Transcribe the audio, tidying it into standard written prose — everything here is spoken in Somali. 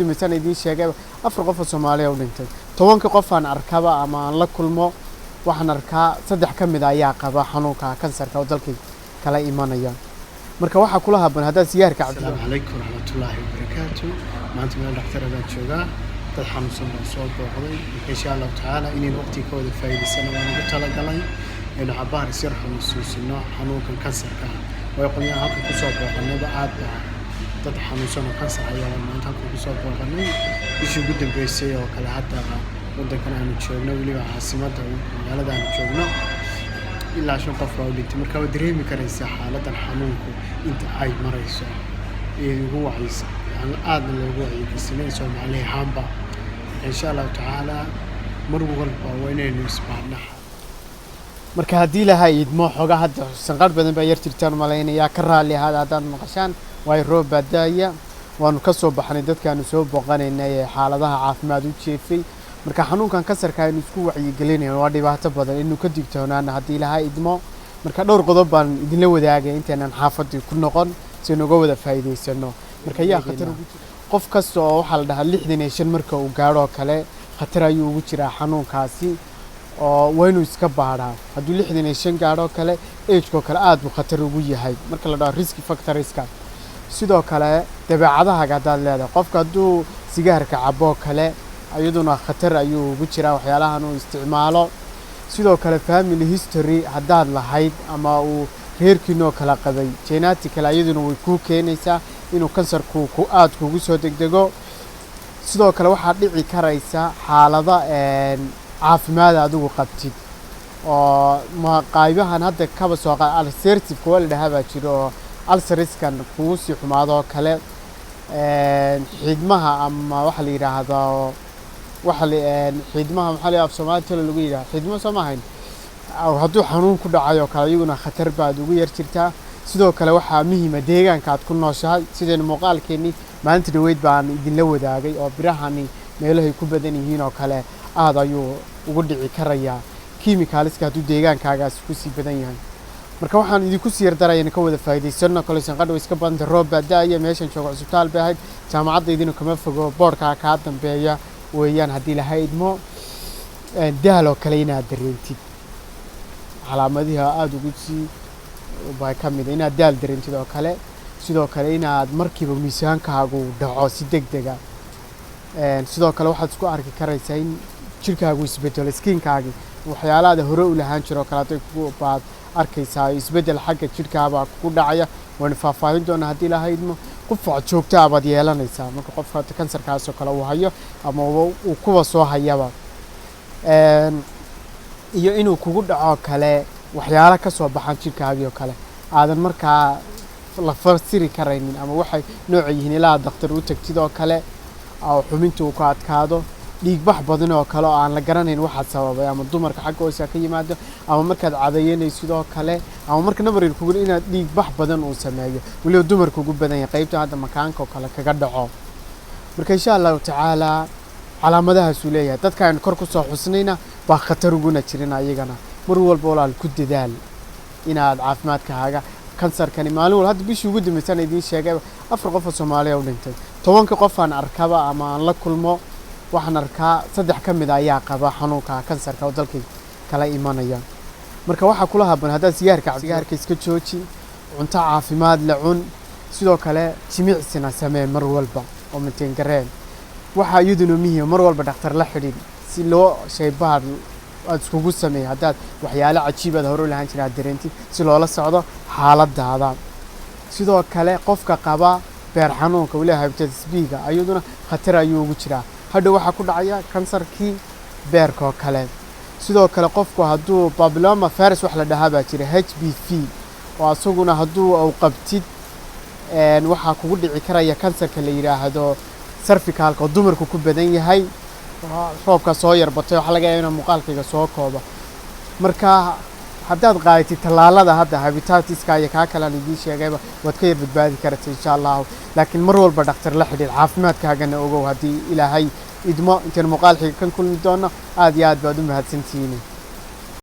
مثلا يدين شيء أفرق قف الصومالية ودنتي طبعاً كقف عن أركبة أما الله كل ما وحنا أركا صدق كم ذا يعقبة حنوكا كنسر كودلك كلا إيمانيا مركا واحد كلها بن هذا سيار كعب. السلام عليكم ورحمة الله وبركاته. ما أنت من الدكتور هذا شجاع تلحم صنع صوت وقضي إن شاء الله تعالى إني وقتي كود الفايدة السنة وأنا قلت لك قلي إنه عبارة سيرح النصوص إنه حنوكا كنسر كان ويقول يا هاك كسب وقلنا بعد تضحى نصنا كنسر أيام ما أنت هاك كسب وقلنا إيش جدا بيسي وكلا حتى وده كان عم تشوفنا ولي عاصمة ولا ده عم تشوفنا إلا عشان قفوا ولي تمرك ودريم كريسة حالة الحنوكو أنت عاي مريسة هو عيسى يعني آدم اللي هو عيسى نيسون عليه حامبا إن شاء الله تعالى مربوط وينين يسمعنا marka hadii la hayd ma xoga hadda sanqar badan baa yartirtaan maleynaya ka raali hadaan maqashaan way roob badaya waanu ka soo baxnay dadkaanu soo boqanaynay xaaladaha caafimaad u jeefay marka xanuunkan kasarka aynu isku wacyi gelinayno waa dhibaato badan inuu ka digtoonaana hadii la haydmo marka dhowr qodob baan idin la wadaagay inteenan xaafadii ku noqon si nooga wada faa'iideysano marka yaa khatar qof kasta oo waxa la dhahaa 65 marka uu gaaro kale khatar ayuu ugu jiraa xanuunkaasi oo waynu iska baaraa haduu 65 gaaro kale age-ko kale aad u khatar ugu yahay marka la dhaho risk factorska sidoo kale dabeecadaha gadaad leedahay qofka haduu sigaarka cabo kale ayaduna khatar ayuu ugu jiraa waxyaalahan uu isticmaalo sidoo kale family history hadaad lahayd ama uu reerkiinoo kala qabay genetically ayaduna way ku keenaysaa inuu kansarku ku aad kugu soo degdego sidoo kale waxa dhici karaysa xaalada caafimaad adigu qabtid oo ma qaybahan hadda kaba soo ulcerative wala dhahaa jiro ulceriskan kugu si xumaado kale xidmaha ama waxa la yiraahdo waxa la xidmaha waxa la Soomaaliya lagu yiraahdo xidmo Soomaaliya oo haduu xanuun ku dhacayo kale iyaguna khatar baad ugu yar jirtaa sidoo kale waxa muhiim ah deegaanka aad ku nooshahay sideen muuqaalkeeni maalinta dhaweyd baan idin la wadaagay oo birahani meelahay ku badan yihiin oo kale aad ayuu ugu dhici karaya chemicalska haduu deegaankaagas ku sii badan yahay marka waxaan idinku sii yardarayna ka wada faa'iideysano kale sanqadho iska badan roob baadaaya meeshan joogo cusbitaal baahay jaamacadda idin kama fogo boorka ka dambeeya weeyaan hadii la haydmo daalo kale inaad dareentid calaamadaha aad ugu sii bay kamid inaad daal dareentid oo kale sidoo kale inaad markiiba miisaankaagu dhaco si degdeg ah sidoo kale waxaad isku arki karaysaa in jirkaagu isbedelo skinkaaga waxyaalaha hore u lahaan jiro kala ku baad arkaysaa isbedel xagga jirkaaba ku dhacaya waan faahfaahin doona hadii la haydmo qof joogto ah baad yeelanaysaa marka qofka kansarkaas oo kale uu hayo ama uu kuwa soo hayaba iyo inuu kugu dhaco kale waxyaalaha ka soo baxan jirkaaga oo kale aadan markaa la fasiri karaynin ama waxay nooc yihiin ilaa dhakhtar u tagtid oo kale oo xubintu ka adkaado dhiig bax badan oo kale oo aan la garanayn waxa sababay ama dumarka xaggooda ka yimaado ama markaad cadayeynayso sidoo kale ama marka nabar kugu inaad dhiig bax badan uu sameeyo waliba dumarku ugu badan yahay qaybta hadda makaanka oo kale kaga dhaco marka insha Allah taala calaamadahaas uu leeyahay dadka aan kor ku soo xusnayna ba khatar ugu jirina ayagana mar walba walaal ku dadaal inaad caafimaadkaaga kansarkani maalin walba hadda bishii ugu dambeysay idin sheegay afar qof oo Soomaaliya u dhintay 10 qof aan arkaba ama aan la kulmo waxaan arkaa saddex ka mid ah ayaa qaba xanuunka kansarka oo dalka kala imanaya marka waxa kula haboon hadaa sigaarka iska jooji cunto caafimaad la cun sidoo kale jimicsina samee mar walba oo minteen gareen waxa iyaduna muhiim mar walba dhakhtar la xidhiid si loo shaybaar aad iskugu sameeyo hadaad waxyaalo cajiib ah hore u lahaan jiray dareenti si loola socdo xaaladaada sidoo kale qofka qaba beer xanuunka wali hepatitis B-ga ayaduna khatar ayuu ugu jiraa hadda waxa ku dhacaya kansarkii beerka kale sidoo kale qofku haduu papilloma virus wax la dhahaa jira HPV oo asaguna haduu uu qabtid waxa kugu dhici karaya kansarka la yiraahdo cervicalka oo dumarku ku badan yahay roobka soo yarbatay waxa laga yaabaa in muuqaalkayga soo koobo marka hadaad qaatid talaalada hadda hepatitiska iyo ka kala idin sheegayba wad ka badbaadi kartaa insha Allah laakiin mar walba dhakhtar la xidhiid caafimaadkaagana ogow hadii Ilaahay idmo inta muuqaalkayga kan kulmi doono aad iyo aad baad u mahadsantihiin